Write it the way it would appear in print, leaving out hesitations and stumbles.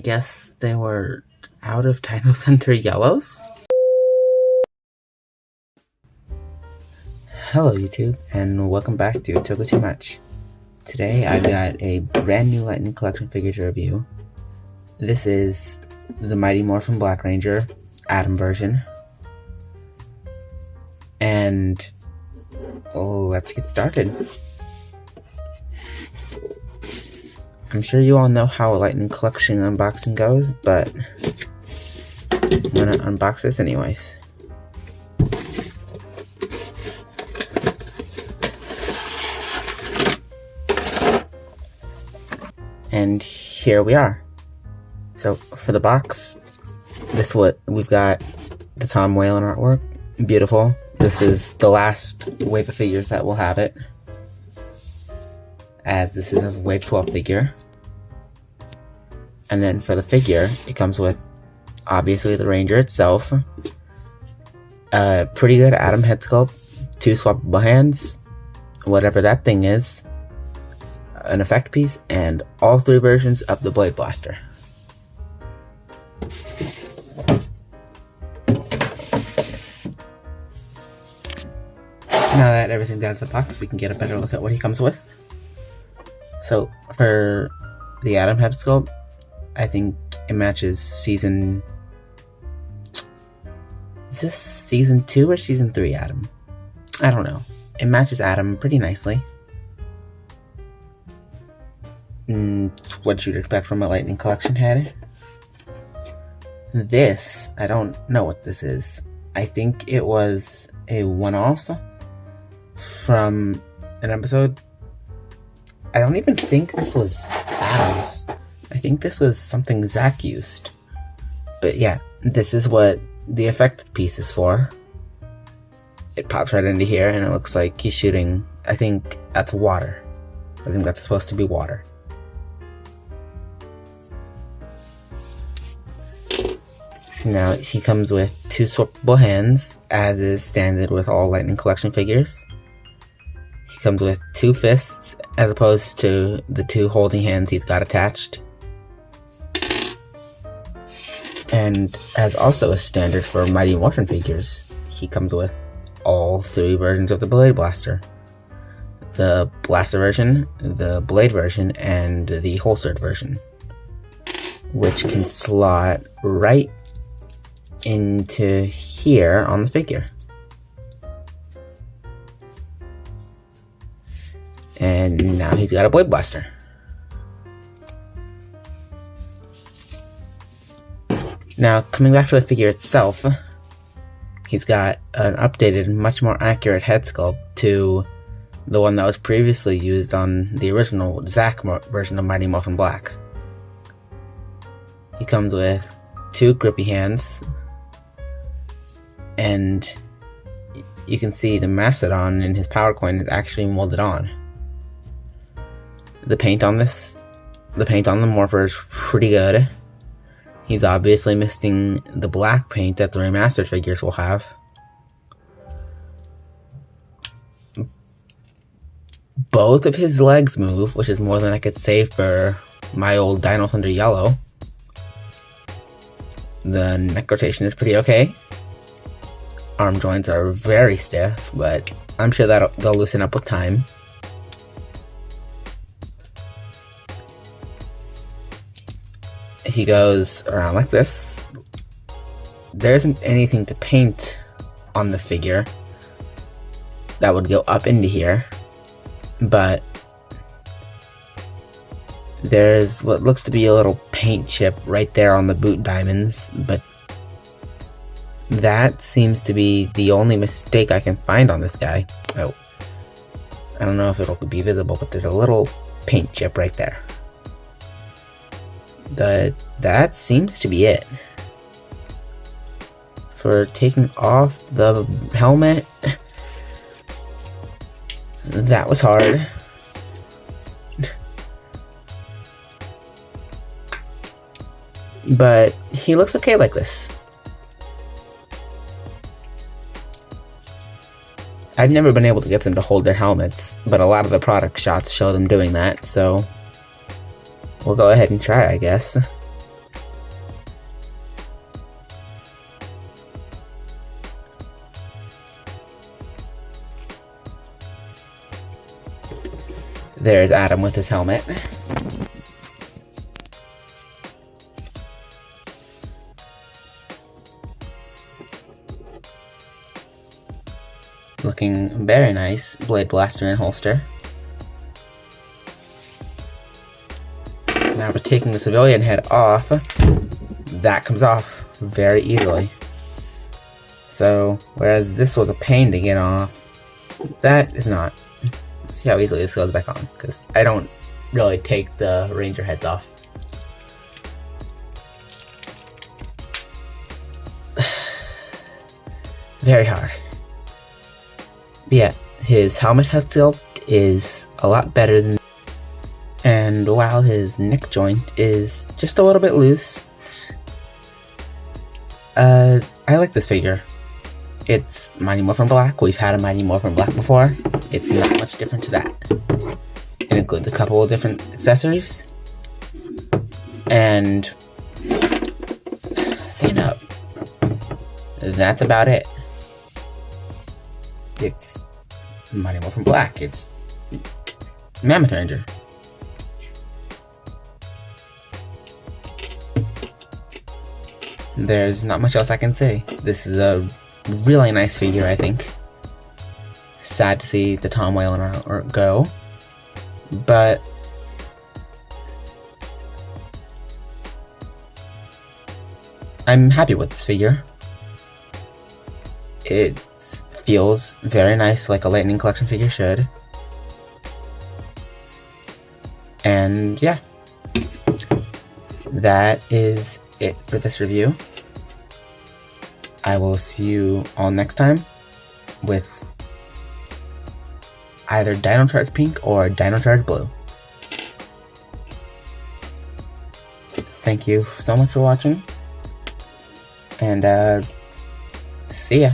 guess they were out of Dino Thunder Yellows? Hello YouTube, and welcome back to Togo Too Much. Today I've got a brand new Lightning Collection figure to review. This is the Mighty Morphin Black Ranger Atom version. And let's get started. I'm sure you all know how a Lightning Collection unboxing goes, but I'm gonna unbox this anyways. And here we are. So for the box, this is what we've got: the Tom Whalen artwork, beautiful. This is the last wave of figures that will have it, as this is a wave 12 figure. And then for the figure, it comes with obviously the Ranger itself, a pretty good Atom head sculpt, 2 swappable hands, whatever that thing is, an effect piece, and all 3 versions of the Blade Blaster. Now that everything's out of the box, we can get a better look at what he comes with. So for the Atom head sculpt, I think it matches season... Is this season 2 or season 3 Atom? I don't know. It matches Atom pretty nicely. What you'd expect from a Lightning Collection head. This, I don't know what this is. I think it was a one-off from an episode. I don't even think this was Adam's. I think this was something Zach used. But yeah, this is what the effect piece is for. It pops right into here and it looks like he's shooting, I think that's water. I think that's supposed to be water. Now he comes with 2 swappable hands, as is standard with all Lightning Collection figures. He comes with 2 fists, as opposed to the 2 holding hands he's got attached. And as also a standard for Mighty Morphin figures, he comes with all 3 versions of the Blade Blaster. The Blaster version, the Blade version, and the holstered version, which can slot right into here on the figure. And now he's got a Blade Blaster. Now, coming back to the figure itself, he's got an updated, much more accurate head sculpt to the one that was previously used on the original Zach version of Mighty Morphin Black. He comes with 2 grippy hands, and you can see the Mastodon in his power coin is actually molded on. The paint on the Morpher is pretty good. He's obviously missing the black paint that the remastered figures will have. Both of his legs move, which is more than I could say for my old Dino Thunder Yellow. The neck rotation is pretty okay. Arm joints are very stiff, but I'm sure that they'll loosen up with time. He goes around like this. There isn't anything to paint on this figure that would go up into here, but there's what looks to be a little paint chip right there on the boot diamonds, but that seems to be the only mistake I can find on this guy. Oh, I don't know if it'll be visible, but there's a little paint chip right there. But that seems to be it. For taking off the helmet, that was hard. But he looks okay like this. I've never been able to get them to hold their helmets, but a lot of the product shots show them doing that, so we'll go ahead and try, I guess. There's Adam with his helmet. Looking very nice. Blade blaster and holster. Now we're taking the civilian head off. That comes off very easily. So, whereas this was a pain to get off, that is not. Let's see how easily this goes back on, because I don't really take the ranger heads off. Very hard. But yeah, his helmet head sculpt is a lot better than, and while his neck joint is just a little bit loose, I like this figure. It's Mighty Morphin Black. We've had a Mighty Morphin Black before. It's not much different to that. It includes a couple of different accessories. And stand up. That's about it. It's Mighty Morphin Black. It's Mammoth Ranger. There's not much else I can say. This is a really nice figure, I think. Sad to see the Tom Whalen go, but I'm happy with this figure. It feels very nice, like a Lightning Collection figure should. And yeah, that is it for this review. I will see you all next time with either Dino Charge Pink or Dino Charge Blue. Thank you so much for watching, and see ya.